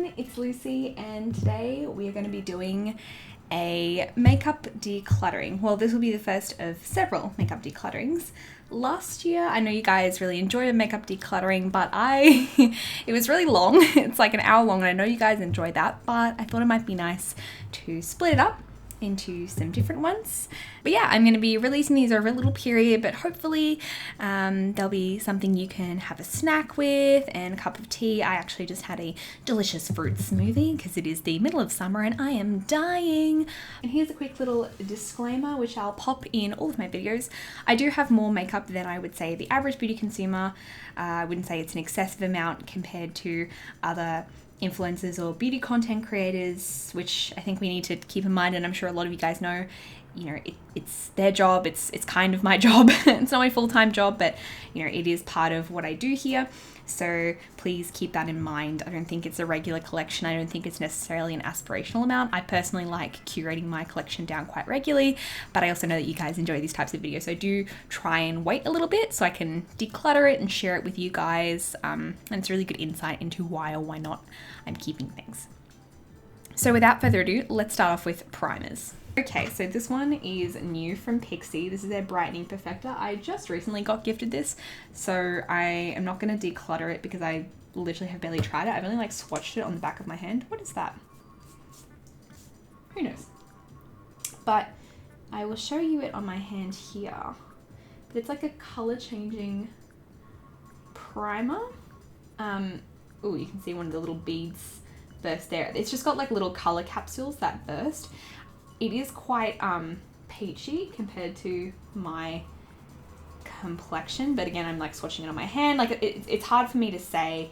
everyone, it's Lucy, and today we are going to be doing a makeup decluttering. Well, this will be the first of several makeup declutterings. Last year, I know you guys really enjoyed a makeup decluttering, but it was really long. It's like an hour long, and I know you guys enjoyed that, but I thought it might be nice to split it up into some different ones. But yeah, I'm going to be releasing these over a little period, but hopefully there'll be something you can have a snack with and a cup of tea. I actually just had a delicious fruit smoothie because it is the middle of summer and I am dying. And here's a quick little disclaimer, which I'll pop in all of my videos. I do have more makeup than I would say the average beauty consumer. I wouldn't say it's an excessive amount compared to other influencers or beauty content creators, which I think we need to keep in mind, and I'm sure a lot of you guys know, you know, it's their job, it's kind of my job. It's not my full-time job, but you know, it is part of what I do here, so please keep that in mind. I don't think it's a regular collection. I don't think it's necessarily an aspirational amount. I personally like curating my collection down quite regularly, but I also know that you guys enjoy these types of videos, so I do try and wait a little bit so I can declutter it and share it with you guys, and it's a really good insight into why or why not I'm keeping things. So without further ado, let's start off with primers. Okay, so this one is new from Pixi. This is their Brightening Perfector. I just recently got gifted this, so I am not going to declutter it because I literally have barely tried it. I've only like swatched it on the back of my hand. What is that? Who knows? But I will show you it on my hand here. But it's like a color changing primer. Oh, you can see one of the little beads burst there. It's just got like little color capsules that burst. It is quite peachy compared to my complexion, but again, I'm like swatching it on my hand. Like it's hard for me to say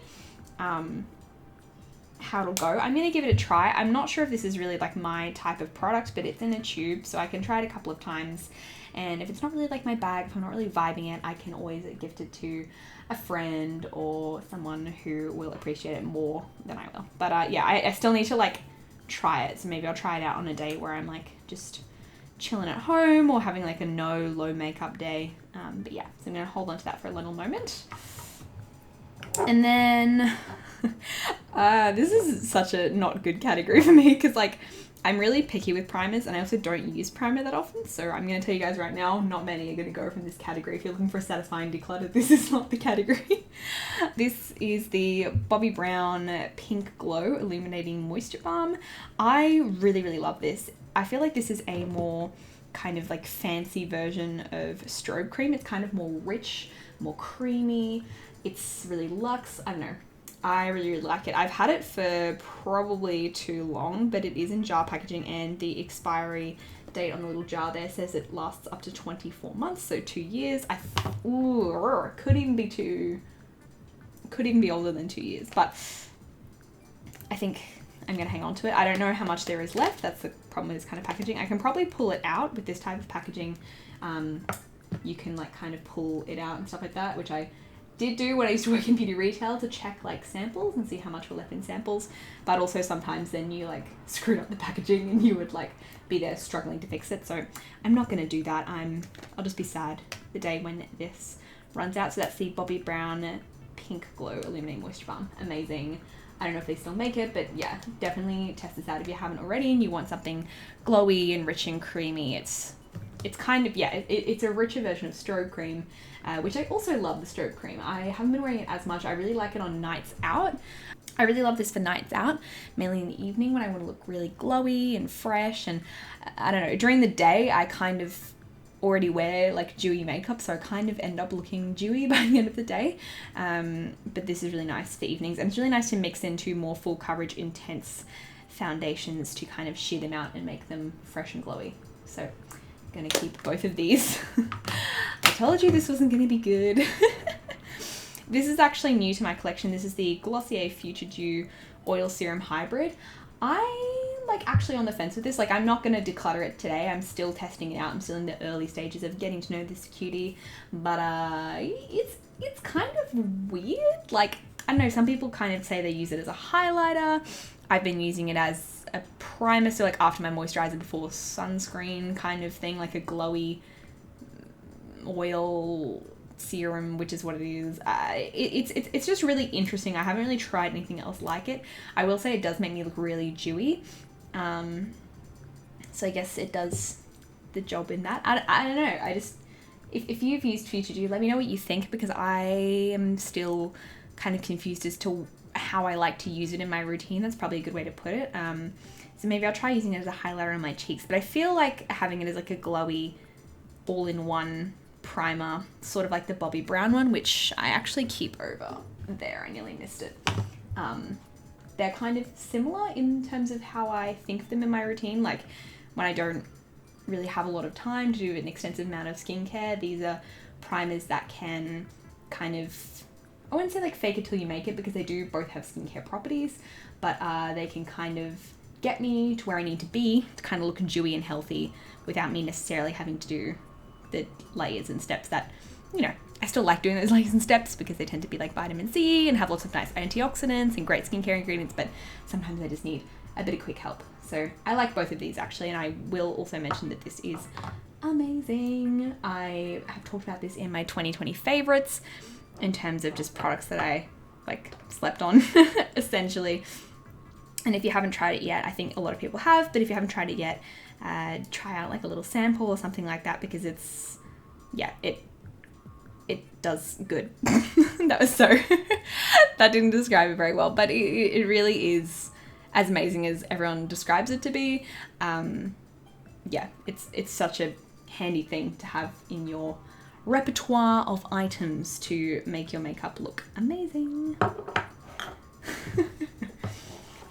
how it'll go. I'm gonna give it a try. I'm not sure if this is really like my type of product, but it's in a tube, so I can try it a couple of times. And if it's not really like my bag, if I'm not really vibing it, I can always gift it to a friend or someone who will appreciate it more than I will. But yeah, I still need to like try it, so maybe I'll try it out on a day where I'm like just chilling at home or having like a low makeup day, but yeah, so I'm gonna hold on to that for a little moment. And then this is such a not good category for me because like I'm really picky with primers and I also don't use primer that often, so I'm going to tell you guys right now, not many are going to go from this category. If you're looking for a satisfying declutter, this is not the category. This is the Bobbi Brown Pink Glow Illuminating Moisture Balm. I really love this. I feel like this is a more kind of like fancy version of strobe cream. It's kind of more rich, more creamy. It's really luxe. I don't know. I really like it. I've had it for probably too long, but it is in jar packaging and the expiry date on the little jar there says it lasts up to 24 months, so 2 years. Could even be older than 2 years, but I think I'm gonna hang on to it. I don't know how much there is left. That's the problem with this kind of packaging. I can probably pull it out with this type of packaging. You can like kind of pull it out and stuff like that, which I did do when I used to work in beauty retail to check like samples and see how much were left in samples, but also sometimes then you like screwed up the packaging and you would like be there struggling to fix it. So I'm not going to do that. I'll just be sad the day when this runs out. So that's the Bobbi Brown Pink Glow Illuminating Moisture Balm. Amazing. I don't know if they still make it, but yeah, definitely test this out if you haven't already and you want something glowy and rich and creamy. It's kind of, yeah, it's a richer version of strobe cream, which I also love the strobe cream. I haven't been wearing it as much. I really like it on nights out. I really love this for nights out, mainly in the evening when I want to look really glowy and fresh. And I don't know, during the day, I kind of already wear like dewy makeup, so I kind of end up looking dewy by the end of the day. But this is really nice for evenings, and it's really nice to mix into more full coverage, intense foundations to kind of sheer them out and make them fresh and glowy. So gonna keep both of these. I told you this wasn't gonna be good. This is actually new to my collection. This is the Glossier Future Dew Oil Serum Hybrid. I'm like actually on the fence with this. Like I'm not gonna declutter it today. I'm still testing it out. I'm still in the early stages of getting to know this cutie, but it's kind of weird. Like I don't know, some people kind of say they use it as a highlighter. I've been using it as a primer, so like after my moisturizer before sunscreen kind of thing, like a glowy oil serum, which is what it is. It's just really interesting. I haven't really tried anything else like it. I will say it does make me look really dewy. So I guess it does the job in that. I don't know. I just, if you've used Future Dew, let me know what you think, because I am still kind of confused as to how I like to use it in my routine. That's probably a good way to put it. So maybe I'll try using it as a highlighter on my cheeks, but I feel like having it as like a glowy all-in-one primer, sort of like the Bobbi Brown one, which I actually keep over there. I nearly missed it. They're kind of similar in terms of how I think of them in my routine. Like when I don't really have a lot of time to do an extensive amount of skincare, these are primers that can kind of, I wouldn't say like fake it till you make it, because they do both have skincare properties, but they can kind of get me to where I need to be to kind of look dewy and healthy without me necessarily having to do the layers and steps that, you know, I still like doing those layers and steps because they tend to be like vitamin C and have lots of nice antioxidants and great skincare ingredients, but sometimes I just need a bit of quick help. So I like both of these actually, and I will also mention that this is amazing. I have talked about this in my 2020 favorites in terms of just products that I like slept on essentially. And if you haven't tried it yet, I think a lot of people have, but if you haven't tried it yet, try out like a little sample or something like that, because it's, yeah, it does good. That was so, that didn't describe it very well, but it really is as amazing as everyone describes it to be. Yeah, it's such a handy thing to have in your repertoire of items to make your makeup look amazing.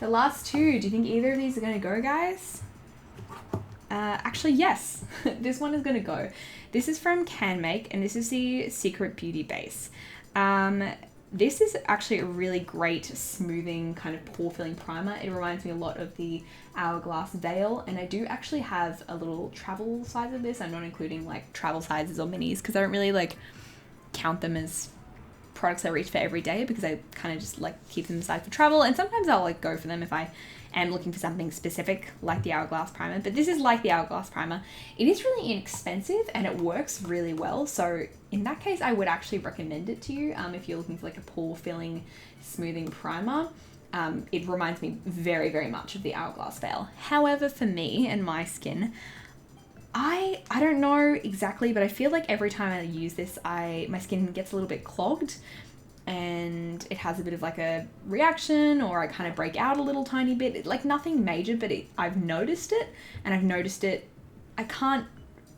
The last two, do you think either of these are going to go, guys? Actually, yes. This one is going to go. This is from CanMake, and this is the Secret Beauty Base. This is actually a really great smoothing kind of pore filling primer. It reminds me a lot of the Hourglass Veil, and I do actually have a little travel size of this. I'm not including like travel sizes or minis because I don't really like count them as products I reach for every day, because I kind of just like keep them aside for travel, and sometimes I'll like go for them if I am looking for something specific like the Hourglass primer. But this is like the Hourglass primer. It is really inexpensive and it works really well, so in that case I would actually recommend it to you if you're looking for like a pore filling smoothing primer. It reminds me very, very much of the Hourglass Veil. However, for me and my skin, I don't know exactly, but I feel like every time I use this, my skin gets a little bit clogged and it has a bit of like a reaction, or I kind of break out a little tiny bit. Like nothing major, but I've noticed it, and I've noticed it, I can't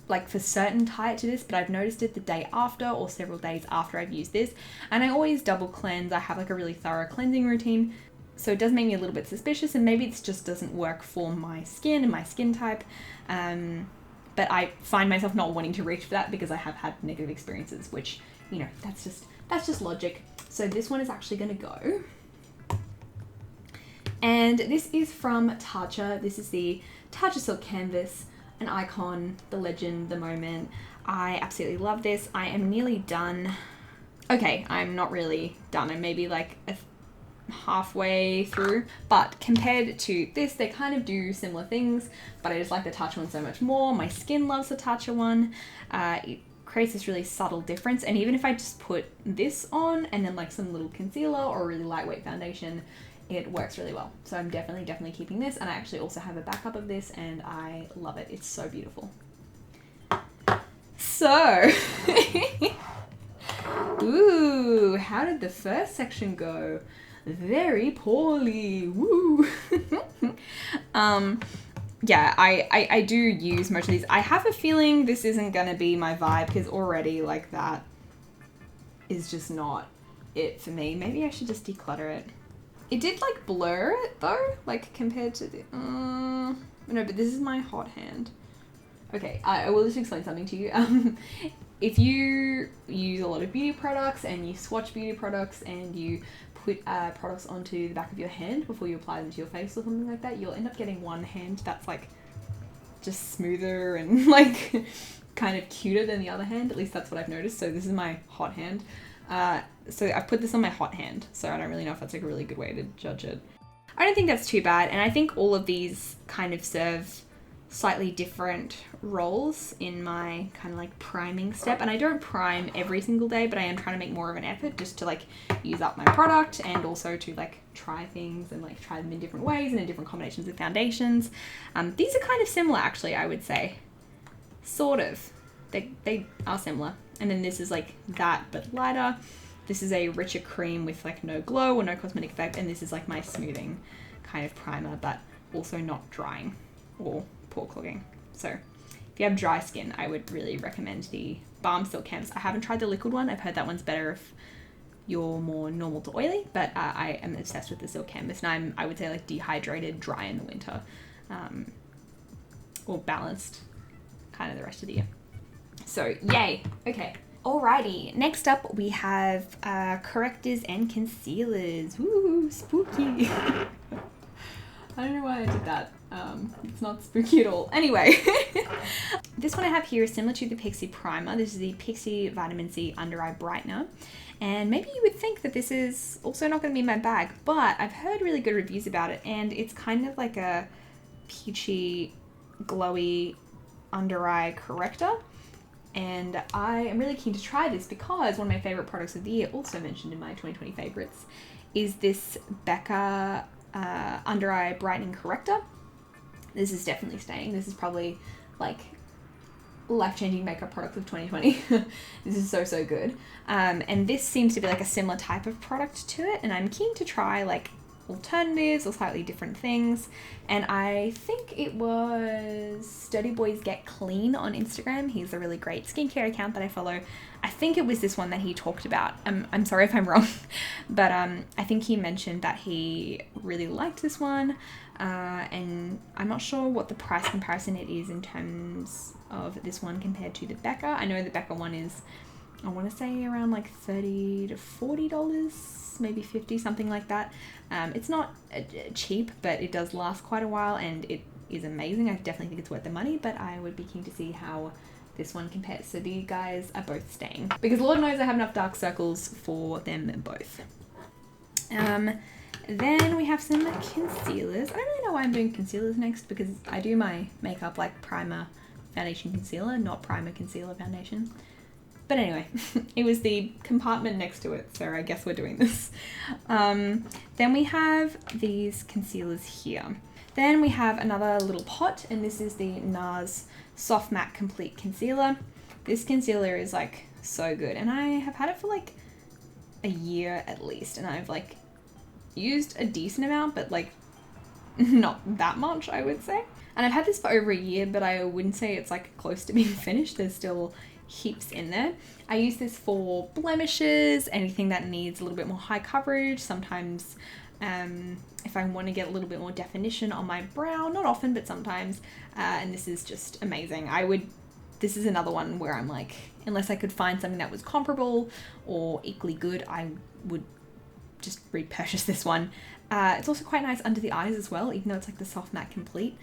like for certain tie it to this, but I've noticed it the day after or several days after I've used this. And I always double cleanse. I have like a really thorough cleansing routine. So it does make me a little bit suspicious, and maybe it just doesn't work for my skin and my skin type. But I find myself not wanting to reach for that because I have had negative experiences, which, you know, that's just logic. So this one is actually going to go. And this is from Tatcha. This is the Tatcha Silk Canvas, an icon, the legend, the moment. I absolutely love this. I am nearly done. Okay, I'm not really done. I'm maybe like halfway through, but compared to this, they kind of do similar things, but I just like the Tatcha one so much more. My skin loves the Tatcha one. It creates this really subtle difference, and even if I just put this on and then like some little concealer or a really lightweight foundation, it works really well. So I'm definitely keeping this, and I actually also have a backup of this and I love it. It's so beautiful. So ooh, how did the first section go? Very poorly. Woo. Yeah, I do use most of these. I have a feeling this isn't gonna be my vibe, because already like that is just not it for me. Maybe I should just declutter it. It did like blur it though, like compared to the no, but this is my hot hand. Okay, I will just explain something to you. If you use a lot of beauty products and you swatch beauty products and you put products onto the back of your hand before you apply them to your face or something like that, you'll end up getting one hand that's like just smoother and like kind of cuter than the other hand. At least that's what I've noticed. So this is my hot hand. So I've put this on my hot hand, so I don't really know if that's like a really good way to judge it. I don't think that's too bad, and I think all of these kind of serve slightly different roles in my kind of like priming step. And I don't prime every single day, but I am trying to make more of an effort just to like use up my product and also to like try things and like try them in different ways and in different combinations of foundations. These are kind of similar actually, I would say. Sort of. They are similar. And then this is like that, but lighter. This is a richer cream with like no glow or no cosmetic effect. And this is like my smoothing kind of primer, but also not drying or pore clogging. So if you have dry skin, I would really recommend the Balm Silk Canvas. I haven't tried the liquid one. I've heard that one's better if you're more normal to oily, but I am obsessed with the Silk Canvas, and I would say like dehydrated, dry in the winter, or balanced kind of the rest of the year. So yay. Okay. Alrighty. Next up we have correctors and concealers. Ooh, spooky. I don't know why I did that. It's not spooky at all. Anyway, this one I have here is similar to the Pixi Primer. This is the Pixi Vitamin C Under Eye Brightener. And maybe you would think that this is also not going to be my bag, but I've heard really good reviews about it, and it's kind of like a peachy, glowy under eye corrector. And I am really keen to try this because one of my favorite products of the year, also mentioned in my 2020 favorites, is this Becca under eye brightening corrector. This is definitely staying. This is probably like life-changing makeup product of 2020. This is so good. And this seems to be like a similar type of product to it, and I'm keen to try like alternatives or slightly different things. And I think it was Sturdy Boys Get Clean on Instagram. He's a really great skincare account that I follow. I think it was this one that he talked about. I'm sorry if I'm wrong, but I think he mentioned that he really liked this one, and I'm not sure what the price comparison it is in terms of this one compared to the Becca. I know the Becca one is, I want to say around like $30 to $40, maybe $50, something like that. It's not cheap, but it does last quite a while, and it is amazing. I definitely think it's worth the money, but I would be keen to see how this one compares. So these guys are both staying, because Lord knows I have enough dark circles for them both. Then we have some concealers. I don't really know why I'm doing concealers next, because I do my makeup like primer, foundation, concealer, not primer, concealer, foundation. But anyway, it was the compartment next to it, so I guess we're doing this. Then we have these concealers here. Then we have another little pot, and this is the NARS Soft Matte Complete Concealer. This concealer is like so good, and I have had it for like a year at least, and I've like used a decent amount, but like not that much, I would say. And I've had this for over a year, but I wouldn't say it's like close to being finished. There's still heaps in there. I use this for blemishes, anything that needs a little bit more high coverage. Sometimes if I want to get a little bit more definition on my brow, not often, but sometimes. And this is just amazing. This is another one where I'm like, unless I could find something that was comparable or equally good, I would just repurchase this one. It's also quite nice under the eyes as well, even though it's like the Soft Matte Complete.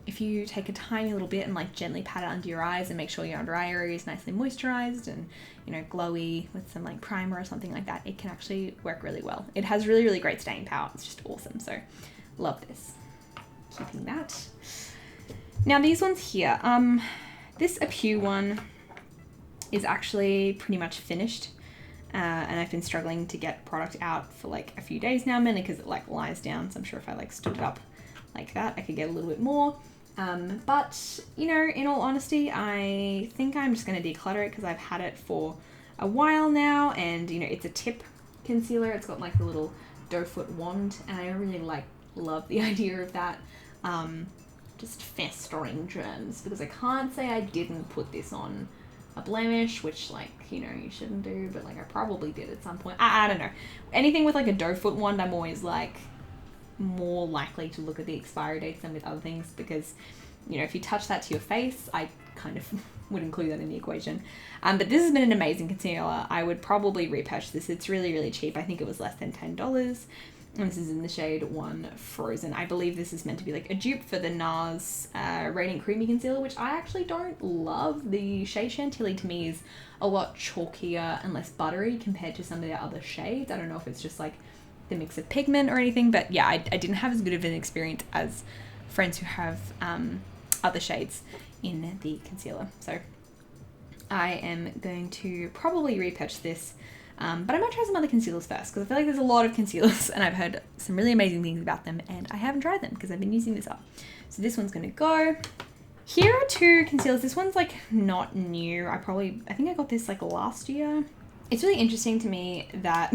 If you take a tiny little bit and like gently pat it under your eyes and make sure your under eye area is nicely moisturized and, you know, glowy with some like primer or something like that, it can actually work really well. It has really great staying power. It's just awesome. So love this. Keeping that. Now these ones here, this Apu one is actually pretty much finished. And I've been struggling to get product out for like a few days now, mainly because it like lies down. So I'm sure if I like stood it up like that, I could get a little bit more. But, you know, in all honesty, I think I'm just going to declutter it because I've had it for a while now, and, you know, it's a tip concealer. It's got like a little doe foot wand, and I really love the idea of that. Just festering germs, because I can't say I didn't put this on a blemish, which, like, you know, you shouldn't do, but like I probably did at some point. I don't know. Anything with like a doe foot wand, I'm always like more likely to look at the expiry dates than with other things, because, you know, if you touch that to your face, I kind of would include that in the equation. But this has been an amazing concealer. I would probably repurchase this. It's really cheap. I think it was less than $10. And this is in the shade 1 Frozen. I believe this is meant to be like a dupe for the NARS Radiant Creamy Concealer, which I actually don't love. The shade Chantilly to me is a lot chalkier and less buttery compared to some of the other shades. I don't know if it's just like the mix of pigment or anything, but yeah, I didn't have as good of an experience as friends who have other shades in the concealer. So I am going to probably repurchase this, but I might try some other concealers first, because I feel like there's a lot of concealers and I've heard some really amazing things about them, and I haven't tried them because I've been using this up. So this one's going to go. Here are two concealers. This one's like not new. I think I got this like last year. It's really interesting to me that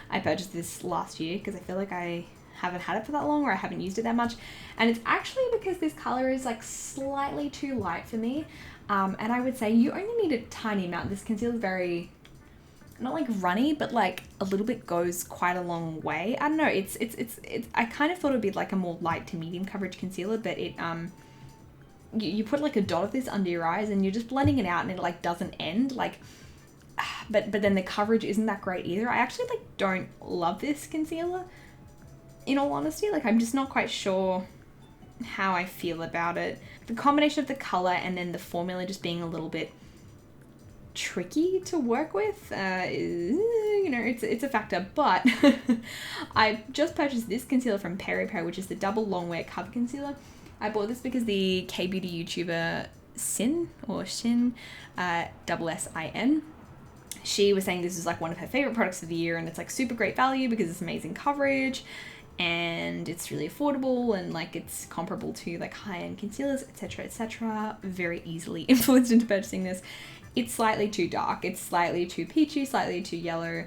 I purchased this last year, because I feel like I haven't had it for that long, or I haven't used it that much. And it's actually because this color is like slightly too light for me. And I would say you only need a tiny amount. This concealer is very, not like runny, but like a little bit goes quite a long way. I don't know. It's I kind of thought it would be like a more light to medium coverage concealer, but it, you put like a dot of this under your eyes and you're just blending it out, and it like doesn't end like, but then the coverage isn't that great either. I actually like don't love this concealer, in all honesty. Like, I'm just not quite sure how I feel about it. The combination of the color and then the formula just being a little bit tricky to work with, you know, it's a factor. But I just purchased this concealer from Peripera, which is the double long wear cover concealer. I bought this because the K-beauty YouTuber Sin, SSIN, she was saying this is like one of her favorite products of the year, and it's like super great value because it's amazing coverage and it's really affordable, and like it's comparable to like high-end concealers, etc, etc. Very easily influenced into purchasing this. It's slightly too dark, it's slightly too peachy, slightly too yellow,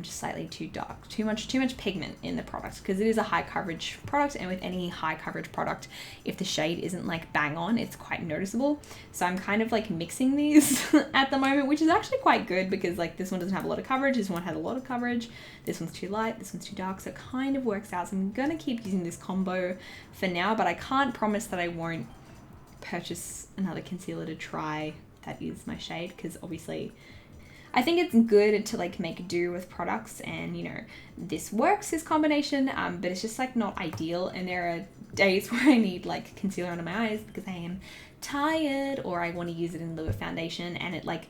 just slightly too dark, too much pigment in the product, because it is a high coverage product, and with any high coverage product, if the shade isn't like bang on, it's quite noticeable. So I'm kind of like mixing these at the moment, which is actually quite good, because like this one doesn't have a lot of coverage, this one has a lot of coverage, this one's too light, this one's too dark, so it kind of works out. So I'm gonna keep using this combo for now, but I can't promise that I won't purchase another concealer to try that is my shade, because obviously I think it's good to like make do with products, and you know, this works, this combination, but it's just like not ideal. And there are days where I need like concealer under my eyes because I am tired, or I want to use it in lieu of foundation, and it like,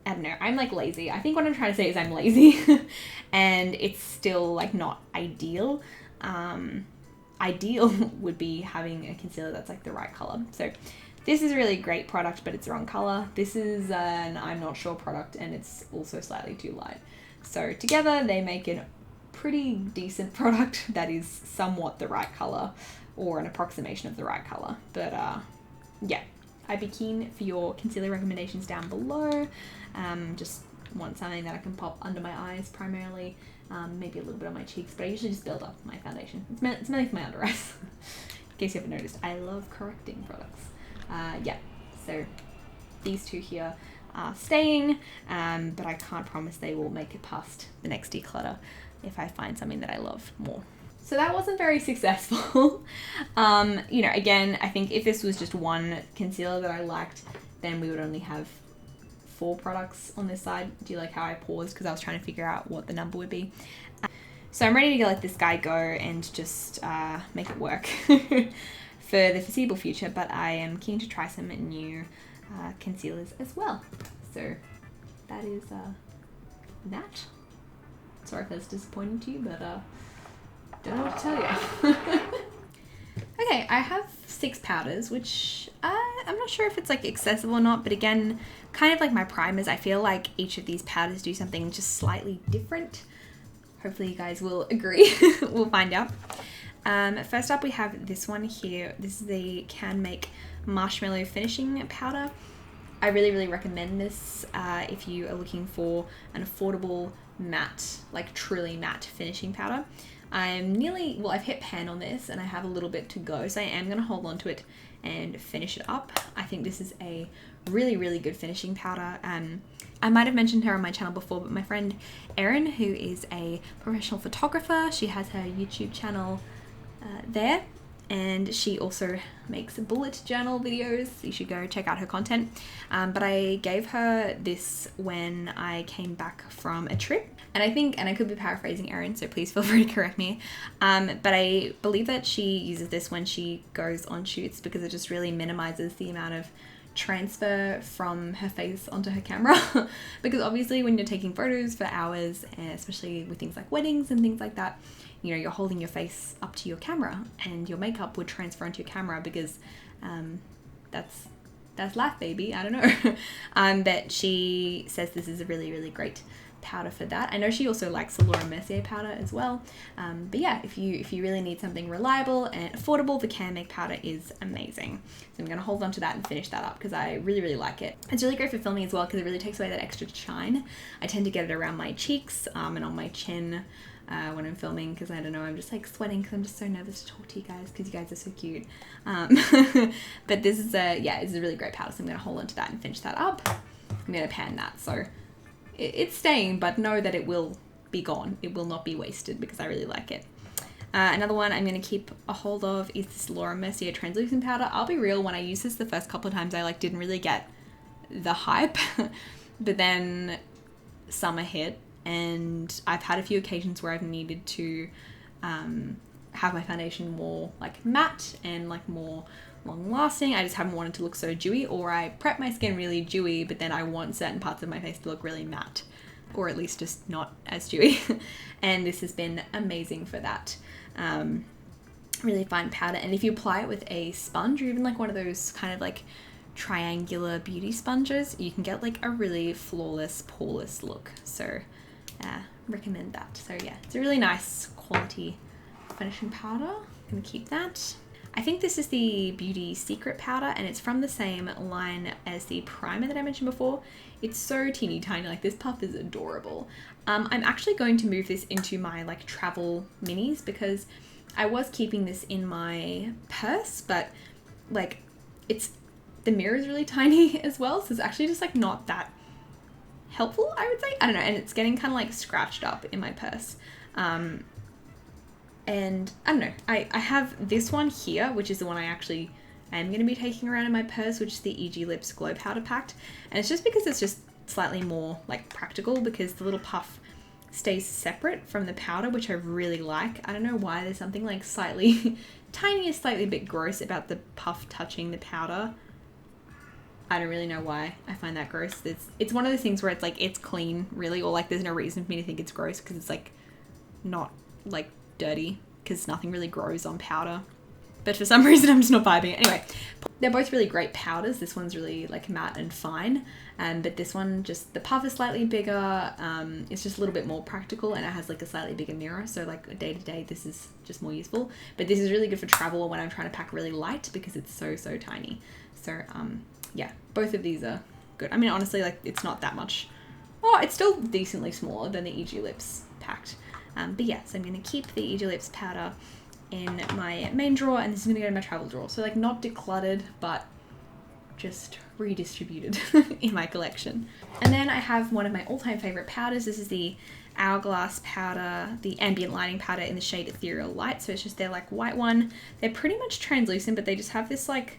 I don't know, I'm like lazy. I think what I'm trying to say is I'm lazy and it's still like not ideal. Ideal would be having a concealer that's like the right color. So this is a really great product, but it's the wrong color. This is an I'm not sure product, and it's also slightly too light. So together they make a pretty decent product that is somewhat the right color, or an approximation of the right color. But yeah, I'd be keen for your concealer recommendations down below. Just want something that I can pop under my eyes primarily, maybe a little bit on my cheeks, but I usually just build up my foundation. It's mainly for my under eyes. In case you haven't noticed, I love correcting products. Yeah, so these two here are staying, but I can't promise they will make it past the next declutter if I find something that I love more. So that wasn't very successful. You know, again, I think if this was just one concealer that I liked, then we would only have 4 products on this side. Do you like how I paused? Because I was trying to figure out what the number would be. So I'm ready to let this guy go and just make it work for the foreseeable future, but I am keen to try some new concealers as well. So that is that. Sorry if that's disappointing to you, but don't know what to tell you. Okay, I have 6 powders, which I'm not sure if it's like excessive or not, but again, kind of like my primers, I feel like each of these powders do something just slightly different. Hopefully you guys will agree. We'll find out. First up we have this one here. This is the Can Make Marshmallow Finishing Powder. I really recommend this if you are looking for an affordable matte, like truly matte finishing powder. I'm nearly, well, I've hit pan on this and I have a little bit to go, so I am going to hold on to it and finish it up. I think this is a really good finishing powder. I might have mentioned her on my channel before, but my friend Erin, who is a professional photographer, she has her YouTube channel there, and she also makes bullet journal videos. You should go check out her content. But I gave her this when I came back from a trip, and I think, and I could be paraphrasing Erin, so please feel free to correct me, but I believe that she uses this when she goes on shoots because it just really minimizes the amount of transfer from her face onto her camera because obviously when you're taking photos for hours, especially with things like weddings and things like that, you know, you're holding your face up to your camera and your makeup would transfer onto your camera because that's life, baby. I don't know. But she says this is a really, really great powder for that. I know she also likes the Laura Mercier powder as well. But yeah, if you really need something reliable and affordable, the Can Make powder is amazing. So I'm going to hold on to that and finish that up because I really, really like it. It's really great for filming as well because it really takes away that extra shine. I tend to get it around my cheeks and on my chin when I'm filming because I don't know, I'm just like sweating because I'm just so nervous to talk to you guys because you guys are so cute. But this is it's a really great powder, so I'm going to hold on to that and finish that up. I'm going to pan that, so it's staying, but know that it will be gone. It will not be wasted because I really like it. Another one I'm going to keep a hold of is this Laura Mercier translucent powder. I'll be real, when I used this the first couple of times, I like didn't really get the hype, but then summer hit and I've had a few occasions where I've needed to have my foundation more like matte and like more long lasting. I just haven't wanted to look so dewy, or I prep my skin really dewy, but then I want certain parts of my face to look really matte, or at least just not as dewy. And this has been amazing for that. Really fine powder. And if you apply it with a sponge, or even like one of those kind of like triangular beauty sponges, you can get like a really flawless, poreless look. So recommend that. So yeah, it's a really nice quality finishing powder. I'm gonna keep that. I think this is the Beauty Secret powder, and it's from the same line as the primer that I mentioned before. It's so teeny tiny, like this puff is adorable. I'm actually going to move this into my like travel minis because I was keeping this in my purse, but like the mirror is really tiny as well, so it's actually just like not that helpful, I would say. I don't know, and it's getting kind of like scratched up in my purse. And I don't know, I have this one here, which is the one I actually am going to be taking around in my purse, which is the EG Lips Glow Powder Packed. And it's just because it's just slightly more like practical, because the little puff stays separate from the powder, which I really like. I don't know why, there's something like slightly, tiniest, slightly a bit gross about the puff touching the powder. I don't really know why I find that gross. It's one of those things where it's like, it's clean really, or like there's no reason for me to think it's gross because it's like not like dirty, because nothing really grows on powder. But for some reason I'm just not vibing it. Anyway, they're both really great powders. This one's really like matte and fine, but this one, just the puff is slightly bigger. It's just a little bit more practical, and it has like a slightly bigger mirror, so like day to day this is just more useful. But this is really good for travel or when I'm trying to pack really light, because it's so tiny. So yeah, both of these are good. I mean, honestly, like it's not that much. Oh, it's still decently smaller than the EG Lips Packed. But yeah, so I'm going to keep the EG Lips powder in my main drawer, and this is going to go in my travel drawer. So like not decluttered, but just redistributed in my collection. And then I have one of my all-time favorite powders. This is the Hourglass powder, the ambient lighting powder in the shade Ethereal Light. So it's just their like white one. They're pretty much translucent, but they just have this like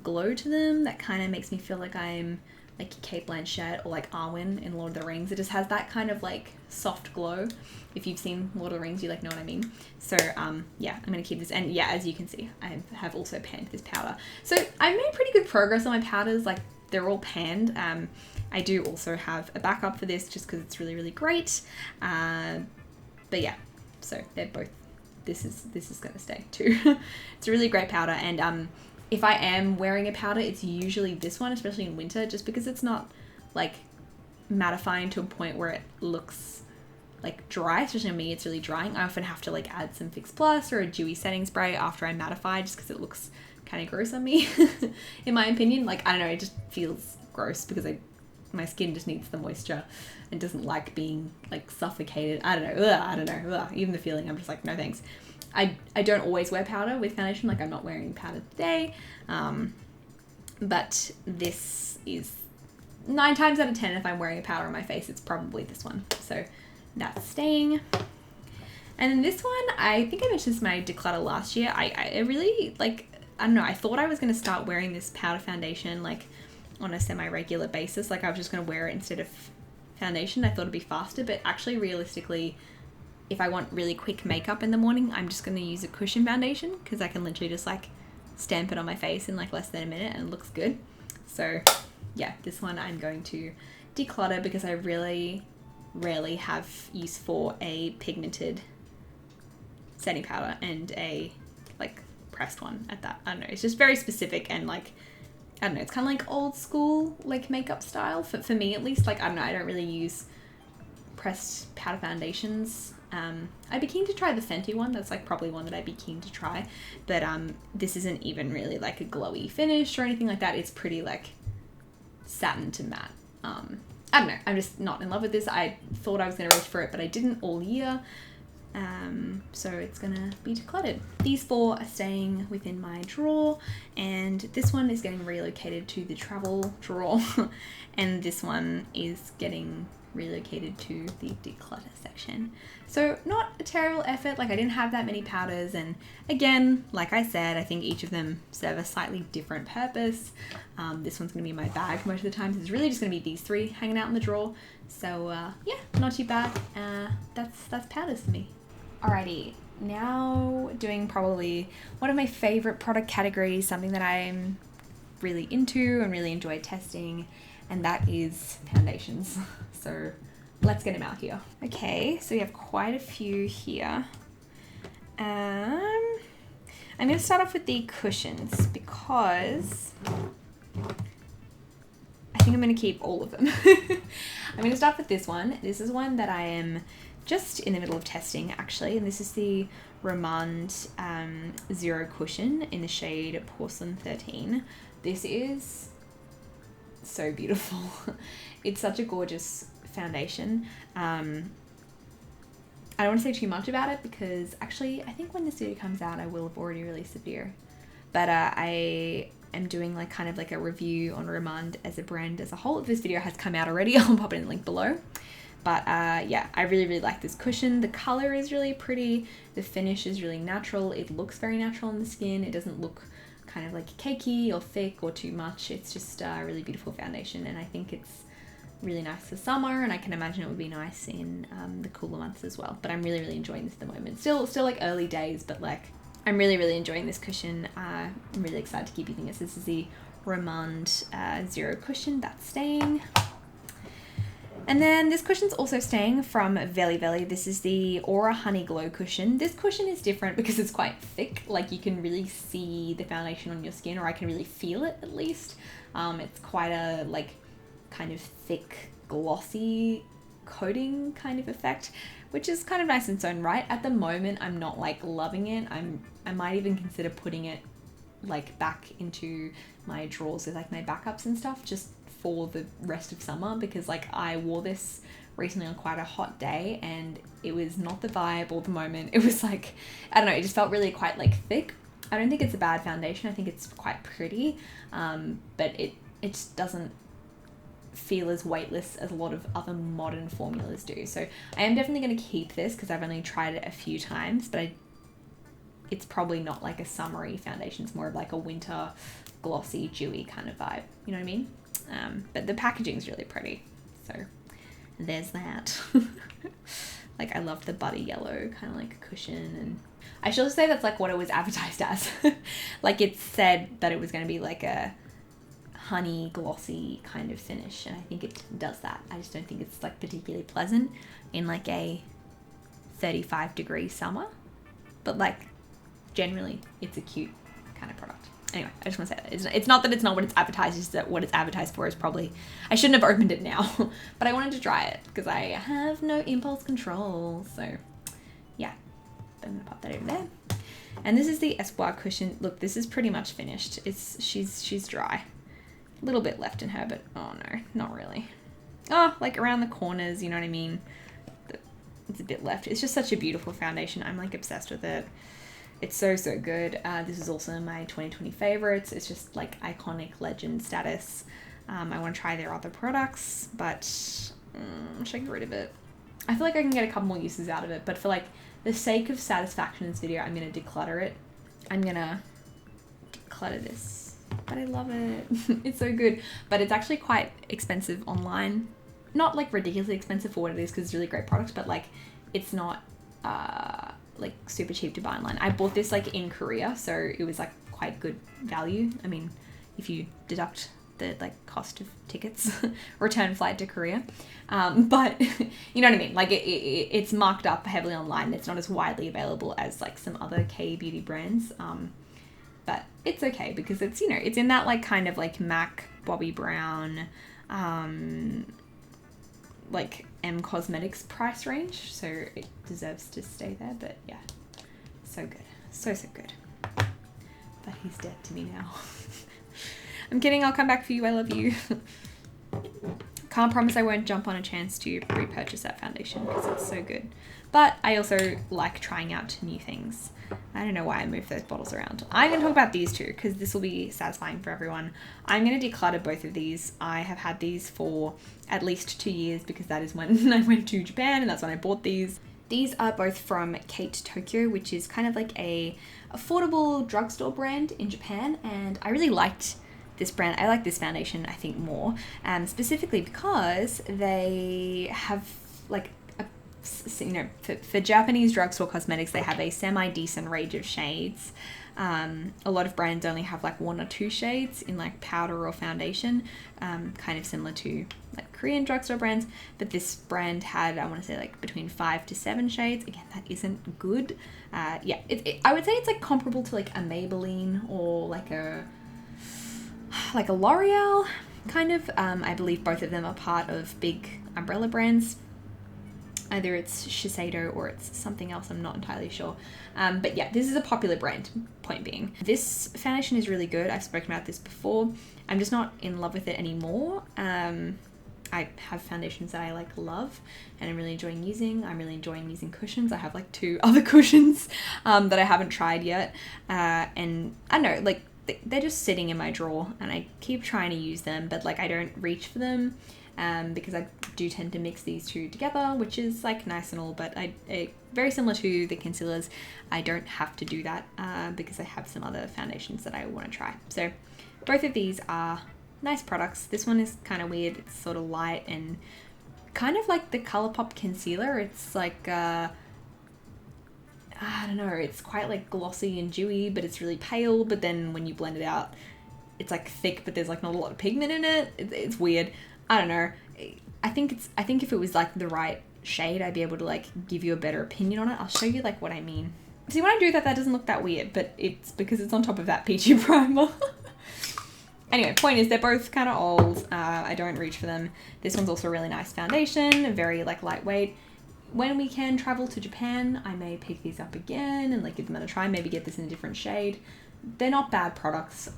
glow to them that kind of makes me feel like I'm like Cate Blanchett or like Arwen in Lord of the Rings. It just has that kind of like soft glow. If you've seen Lord of the Rings, you like know what I mean. So yeah, I'm gonna keep this. And yeah, as you can see, I have also panned this powder. So I've made pretty good progress on my powders. Like they're all panned. I do also have a backup for this just because it's really, really great. But yeah, so they're both, this is gonna stay too. It's a really great powder. And if I am wearing a powder, it's usually this one, especially in winter, just because it's not like mattifying to a point where it looks like dry. Especially on me, it's really drying. I often have to like add some Fix Plus or a dewy setting spray after I mattify, just because it looks kind of gross on me, in my opinion. Like, I don't know, it just feels gross because my skin just needs the moisture and doesn't like being like suffocated. I don't know. Even the feeling, I'm just like, no thanks. I don't always wear powder with foundation, like I'm not wearing powder today, but this is 9 times out of 10, if I'm wearing a powder on my face, it's probably this one. So that's staying. And then this one, I think I mentioned this in my declutter last year. I really like, I don't know, I thought I was going to start wearing this powder foundation like on a semi-regular basis. Like I was just going to wear it instead of foundation. I thought it'd be faster, but actually realistically, if I want really quick makeup in the morning, I'm just going to use a cushion foundation, because I can literally just like stamp it on my face in like less than a minute and it looks good. So yeah, this one I'm going to declutter because I really rarely have use for a pigmented setting powder and a like pressed one at that. I don't know. It's just very specific and like, I don't know. It's kind of like old school like makeup style for me at least. Like, I don't know. I don't really use pressed powder foundations. I'd be keen to try the Fenty one. That's like probably one that I'd be keen to try. But this isn't even really like a glowy finish or anything like that. It's pretty like satin to matte. I don't know. I'm just not in love with this. I thought I was going to reach for it, but I didn't all year. So it's gonna be decluttered. These 4 are staying within my drawer, and this one is getting relocated to the travel drawer, and this one is getting relocated to the declutter section. So not a terrible effort. Like, I didn't have that many powders, and again, like I said, I think each of them serve a slightly different purpose. This one's gonna be in my bag most of the time, so it's really just gonna be these 3 hanging out in the drawer. So yeah, not too bad. That's powders for me. Alrighty, now doing probably one of my favorite product categories, something that I'm really into and really enjoy testing, and that is foundations. So let's get them out here. Okay, so we have quite a few here. I'm gonna start off with the cushions because I think I'm gonna keep all of them. I'm gonna start with this one. This is one that I am just in the middle of testing actually, and this is the Romand Zero Cushion in the shade Porcelain 13. This is so beautiful. It's such a gorgeous foundation. I don't want to say too much about it because actually I think when this video comes out I will have already released the video, but I am doing like kind of like a review on Romand as a brand as a whole. This video has come out already. I'll pop in the link below. But yeah, I really like this cushion. The color is really pretty. The finish is really natural. It looks very natural on the skin. It doesn't look kind of like cakey or thick or too much. It's just a really beautiful foundation, and I think it's really nice for summer, and I can imagine it would be nice in the cooler months as well. But I'm really enjoying this at the moment. Still like early days, but like I'm really enjoying this cushion. I'm really excited to keep using this. This is the Romand Zero Cushion that's staying. And then this cushion's also staying from Veli Veli. This is the Aura Honey Glow Cushion. This cushion is different because it's quite thick. Like, you can really see the foundation on your skin, or I can really feel it at least. It's quite a like kind of thick, glossy coating kind of effect, which is kind of nice in its own right. At the moment, I'm not like loving it. I might even consider putting it like back into my drawers with like my backups and stuff, just for the rest of summer, because like I wore this recently on quite a hot day and it was not the vibe or the moment. It was like, I don't know, it just felt really quite like thick. I don't think it's a bad foundation. I think it's quite pretty, but it just doesn't feel as weightless as a lot of other modern formulas do. So I am definitely going to keep this because I've only tried it a few times, but it's probably not like a summery foundation. It's more of like a winter glossy, dewy kind of vibe. You know what I mean? But the packaging is really pretty. So there's that. Like, I love the butty yellow kind of like cushion, and I should say that's like what it was advertised as. Like, it said that it was going to be like a honey glossy kind of finish, and I think it does that. I just don't think it's like particularly pleasant in like a 35-degree summer, but like generally it's a cute kind of product. Anyway, I just want to say that it's not that it's not what it's advertised, it's that what it's advertised for is probably, I shouldn't have opened it now, but I wanted to try it because I have no impulse control. So yeah, I'm gonna pop that over there. And this is the Espoir cushion. Look, this is pretty much finished. She's dry. A little bit left in her, but oh no, not really. Oh, like around the corners, you know what I mean? It's a bit left. It's just such a beautiful foundation. I'm like obsessed with it. It's so good. This is also my 2020 favorites. It's just like iconic legend status. I want to try their other products, but should I get rid of it? I feel like I can get a couple more uses out of it, but for like the sake of satisfaction in this video, I'm going to declutter it. I'm going to declutter this, but I love it. It's so good, but it's actually quite expensive online. Not like ridiculously expensive for what it is, because it's really great products, but like it's not like super cheap to buy online. I bought this like in Korea, so it was like quite good value. I mean, if you deduct the like cost of tickets, return flight to Korea. But you know what I mean? Like it's marked up heavily online. It's not as widely available as like some other K beauty brands. But it's okay because it's, you know, it's in that like kind of like MAC, Bobbi Brown, like M Cosmetics price range. So it deserves to stay there. But yeah, so good. So good. But he's dead to me now. I'm kidding. I'll come back for you. I love you. Can't promise I won't jump on a chance to repurchase that foundation because it's so good. But I also like trying out new things. I don't know why I moved those bottles around. I'm going to talk about these two because this will be satisfying for everyone. I'm going to declutter both of these. I have had these for at least 2 years because that is when I went to Japan and that's when I bought these. These are both from Kate Tokyo, which is kind of like a affordable drugstore brand in Japan, and I really liked this brand. I like this foundation, I think, more, specifically because they have like you know, for Japanese drugstore cosmetics, they have a semi-decent range of shades. A lot of brands only have like 1 or 2 shades in like powder or foundation, kind of similar to like Korean drugstore brands, but this brand had, I want to say, like between 5 to 7 shades. Again, that isn't good. Yeah, I would say it's like comparable to like a Maybelline or like a L'Oreal kind of. I believe both of them are part of big umbrella brands. Either it's Shiseido or it's something else, I'm not entirely sure. But yeah, this is a popular brand, point being. This foundation is really good. I've spoken about this before. I'm just not in love with it anymore. I have foundations that I like love and I'm really enjoying using. I'm really enjoying using cushions. I have like 2 other cushions that I haven't tried yet. And I don't know, like they're just sitting in my drawer and I keep trying to use them, but like I don't reach for them. Because I do tend to mix these two together, which is like nice and all, but I very similar to the concealers, I don't have to do that because I have some other foundations that I want to try. So both of these are nice products. This one is kind of weird. It's sort of light and kind of like the ColourPop concealer. It's like, I don't know, it's quite like glossy and dewy, but it's really pale. But then when you blend it out, it's like thick, but there's like not a lot of pigment in it. It's weird. I don't know. I think if it was like the right shade, I'd be able to like give you a better opinion on it. I'll show you like what I mean. See, when I do that doesn't look that weird, but it's because it's on top of that peachy primer. Anyway, point is they're both kind of old. I don't reach for them. This one's also a really nice foundation, very like lightweight. When we can travel to Japan, I may pick these up again and like give them a try. Maybe get this in a different shade. They're not bad products.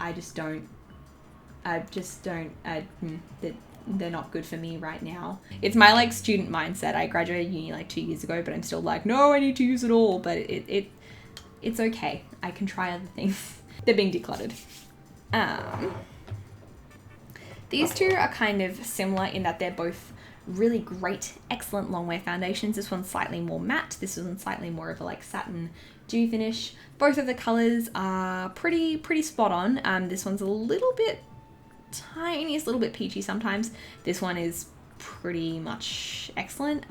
They're not good for me right now. It's my like student mindset. I graduated uni like 2 years ago, but I'm still like, no, I need to use it all. But it's okay. I can try other things. They're being decluttered. These two are kind of similar in that they're both really great, excellent long wear foundations. This one's slightly more matte. This one's slightly more of a like satin dew finish. Both of the colors are pretty spot on. This one's a little bit tiniest little bit peachy sometimes. This one is pretty much excellent.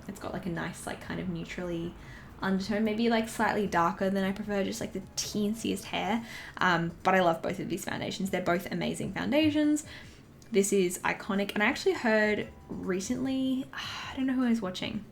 It's got like a nice like kind of neutrally undertone, maybe like slightly darker than I prefer, just like the teensiest hair. But I love both of these foundations. They're both amazing foundations. This is iconic, and I actually heard recently, I don't know who I was watching,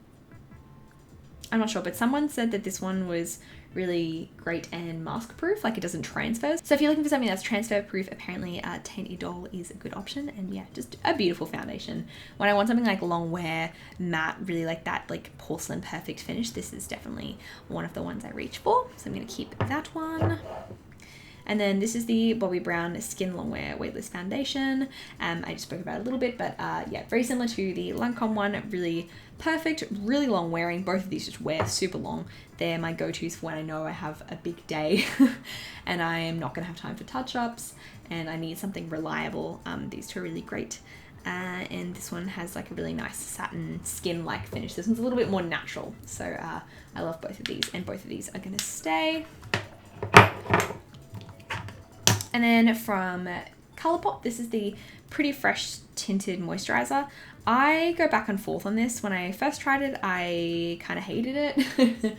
I'm not sure, but someone said that this one was really great and mask proof, like it doesn't transfer. So if you're looking for something that's transfer proof, apparently Teint Idole is a good option. And yeah, just a beautiful foundation. When I want something like long wear, matte, really like that like porcelain perfect finish, this is definitely one of the ones I reach for. So I'm going to keep that one. And then this is the Bobbi Brown Skin Longwear Weightless Foundation. I just spoke about it a little bit, but yeah, very similar to the Lancome one. Really perfect, really long wearing. Both of these just wear super long. They're my go-tos for when I know I have a big day and I am not gonna have time for touch-ups and I need something reliable. These two are really great. And this one has like a really nice satin skin-like finish. This one's a little bit more natural. So I love both of these, and both of these are gonna stay. And then from ColourPop, this is the Pretty Fresh Tinted Moisturizer. I go back and forth on this. When I first tried it, I kind of hated it.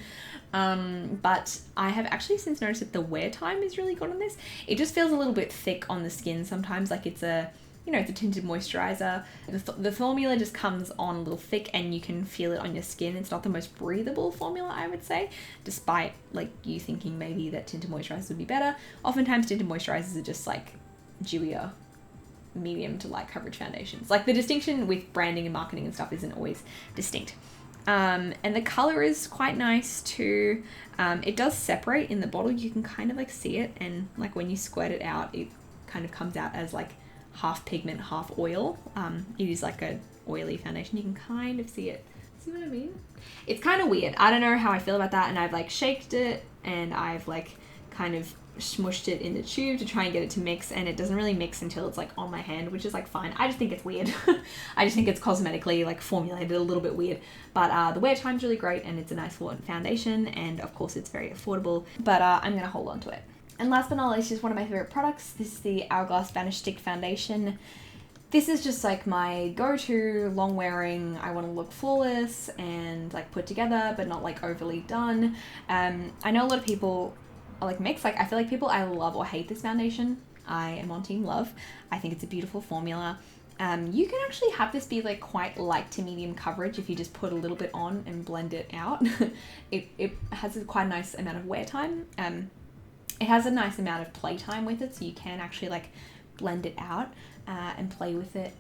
But I have actually since noticed that the wear time is really good on this. It just feels a little bit thick on the skin sometimes, like it's a you know, it's a tinted moisturizer. The formula just comes on a little thick and you can feel it on your skin. It's not the most breathable formula, I would say, despite like you thinking maybe that tinted moisturizers would be better. Oftentimes tinted moisturizers are just like dewier medium to light coverage foundations. Like the distinction with branding and marketing and stuff isn't always distinct. And the color is quite nice too. It does separate in the bottle. You can kind of like see it, and like when you squirt it out, it kind of comes out as like half pigment, half oil. It is like a oily foundation. You can kind of see it. See what I mean? It's kind of weird. I don't know how I feel about that, and I've like shaked it and I've like kind of smushed it in the tube to try and get it to mix, and it doesn't really mix until it's like on my hand, which is like fine. I just think it's weird. I just think it's cosmetically like formulated a little bit weird, but the wear time's really great and it's a nice foundation, and of course it's very affordable, but I'm gonna hold on to it. And last but not least is one of my favorite products. This is the Hourglass Vanish Stick Foundation. This is just like my go-to long wearing. I want to look flawless and like put together but not like overly done. I know a lot of people are like mixed. Like I feel like people either love or hate this foundation. I am on team love. I think it's a beautiful formula. You can actually have this be like quite light to medium coverage if you just put a little bit on and blend it out. It has quite a nice amount of wear time. It has a nice amount of play time with it, so you can actually like blend it out and play with it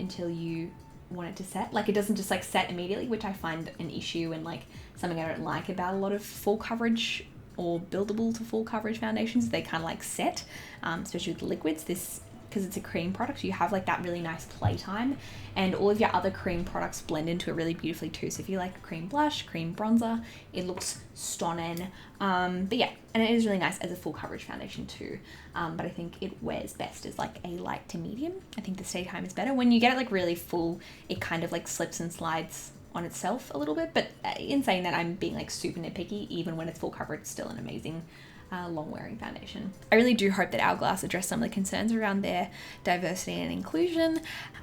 until you want it to set. Like it doesn't just like set immediately, which I find an issue and like something I don't like about a lot of full coverage or buildable to full coverage foundations. They kind of like set, especially with liquids. This, because it's a cream product, you have like that really nice play time, and all of your other cream products blend into it really beautifully too. So if you like a cream blush, cream bronzer, it looks stunning. But yeah, and it is really nice as a full coverage foundation too. But I think it wears best as like a light to medium. I think the stay time is better. When you get it like really full, it kind of like slips and slides on itself a little bit, but in saying that, I'm being like super nitpicky. Even when it's full coverage, it's still an amazing long wearing foundation. I really do hope that Hourglass address some of the concerns around their diversity and inclusion.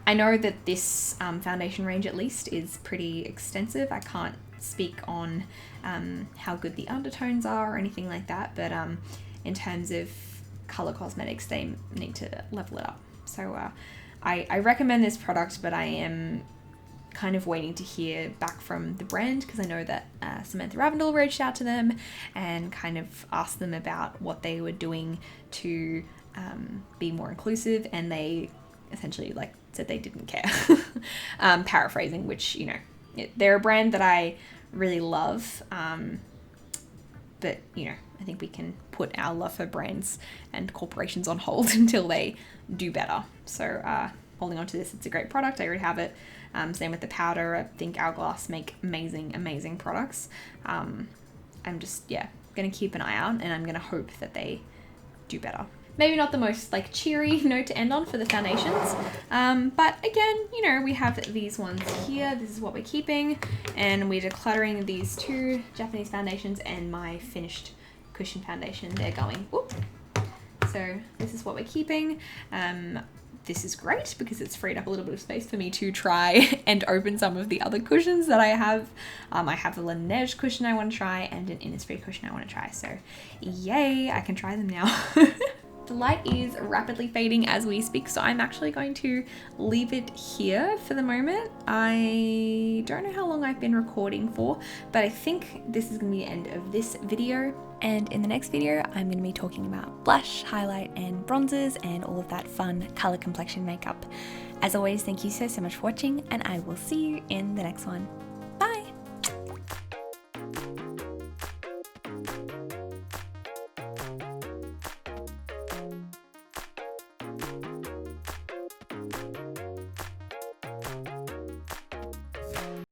I know that this foundation range at least is pretty extensive. I can't speak on how good the undertones are or anything like that, but in terms of color cosmetics, they need to level it up. So I recommend this product, but I am kind of waiting to hear back from the brand, because I know that Samantha Ravndal reached out to them and kind of asked them about what they were doing to be more inclusive, and they essentially like said they didn't care. Paraphrasing, which, you know, they're a brand that I really love, but you know, I think we can put our love for brands and corporations on hold until they do better. So holding on to this, it's a great product. I already have it. Same with the powder. I think Hourglass make amazing products. I'm just, yeah, gonna keep an eye out, and I'm gonna hope that they do better. Maybe not the most like cheery note to end on for the foundations, but again, you know, we have these ones here. This is what we're keeping, and we're decluttering these two Japanese foundations and my finished cushion foundation. They're going, whoop. So this is what we're keeping. This is great because it's freed up a little bit of space for me to try and open some of the other cushions that I have. I have a Laneige cushion I want to try and an Innisfree cushion I want to try. So yay, I can try them now. The light is rapidly fading as we speak, so I'm actually going to leave it here for the moment. I don't know how long I've been recording for, but I think this is going to be the end of this video. And in the next video, I'm going to be talking about blush, highlight, and bronzers, and all of that fun color complexion makeup. As always, thank you so much for watching, and I will see you in the next one.